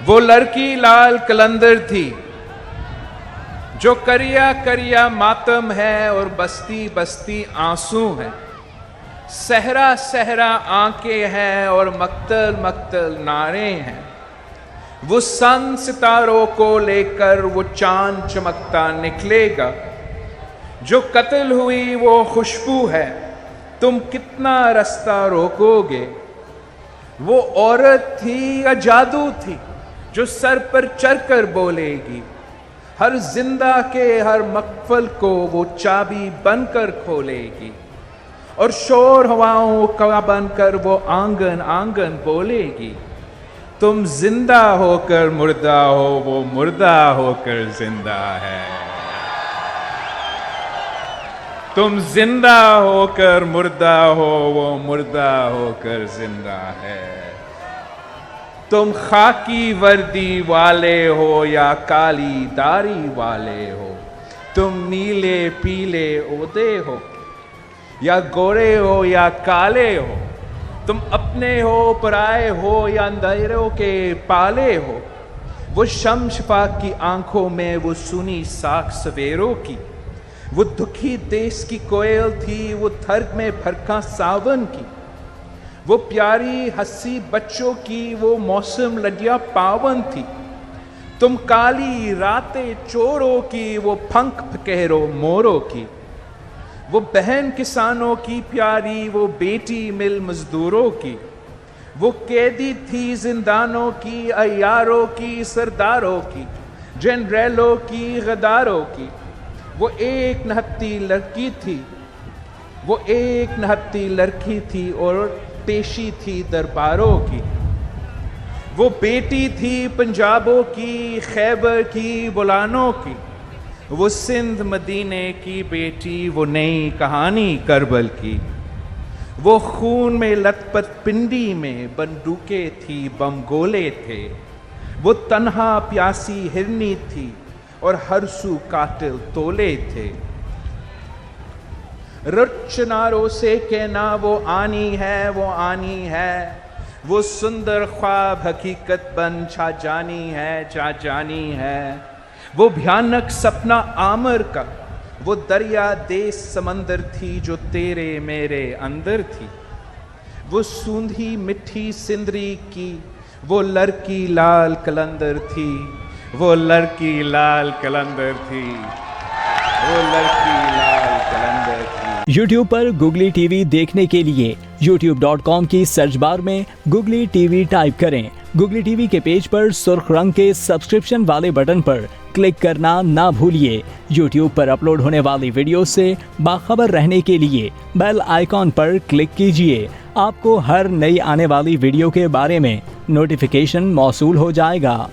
वो लड़की लाल कलंदर थी जो करिया करिया मातम है और बस्ती बस्ती आंसू है, सहरा सहरा आंखें हैं और मक्तल मक्तल नारे हैं। वो सन सितारों को लेकर वो चांद चमकता निकलेगा। जो कत्ल हुई वो खुशबू है, तुम कितना रास्ता रोकोगे। वो औरत थी या जादू थी जो सर पर चढ़कर बोलेगी। हर जिंदा के हर मकफल को वो चाबी बनकर खोलेगी और शोर हवाओं का बनकर वो आंगन आंगन बोलेगी। तुम जिंदा होकर मुर्दा हो, वो मुर्दा होकर जिंदा है। तुम जिंदा होकर मुर्दा हो, वो मुर्दा होकर जिंदा है। तुम खाकी वर्दी वाले हो या काली दाढ़ी वाले हो, तुम नीले पीले ओदे हो या गोरे हो या काले हो, तुम अपने हो पराए हो या अंधेरों के पाले हो। वो शमशफा की आंखों में वो सुनी साख सवेरों की, वो दुखी देश की कोयल थी, वो थर्क में फरका सावन की। वो प्यारी हंसी बच्चों की, वो मौसम लडिया पावन थी। तुम काली रातें चोरों की, वो पंख फकेरो मोरों की। वो बहन किसानों की प्यारी, वो बेटी मिल मजदूरों की। वो कैदी थी जिंदानों की, अयारों की, सरदारों की, जनरलों की, गद्दारों की। वो एक नहत्ती लड़की थी, वो एक नहत्ती लड़की थी और पेशी थी दरबारों की। वो बेटी थी पंजाबों की, खैबर की, बुलानों की। वो सिंध मदीने की बेटी, वो नई कहानी करबल की। वो खून में लथपथ पिंडी में बंदूकें थी, बम गोले थे। वो तन्हा प्यासी हिरनी थी और हरसू कातिल तोले थे। रचनारों से कहना वो आनी है, वो आनी है। वो सुंदर ख्वाब हकीकत बन छा जानी है, छा जानी है। वो भयानक सपना आमर का, वो दरिया देश समंदर थी जो तेरे मेरे अंदर थी। वो सूंधी मिठी सिंदरी की, वो लड़की लाल कलंदर थी, वो लड़की लाल कलंदर थी, वो लड़की लाल कलंदर थी। YouTube पर गुगली टीवी देखने के लिए youtube.com की सर्च बार में गुगली टीवी टाइप करें। गुगली टीवी के पेज पर सुर्ख रंग के सब्सक्रिप्शन वाले बटन पर क्लिक करना ना भूलिए। YouTube पर अपलोड होने वाली वीडियो से बाखबर रहने के लिए बेल आइकॉन पर क्लिक कीजिए। आपको हर नई आने वाली वीडियो के बारे में नोटिफिकेशन मौसूल हो जाएगा।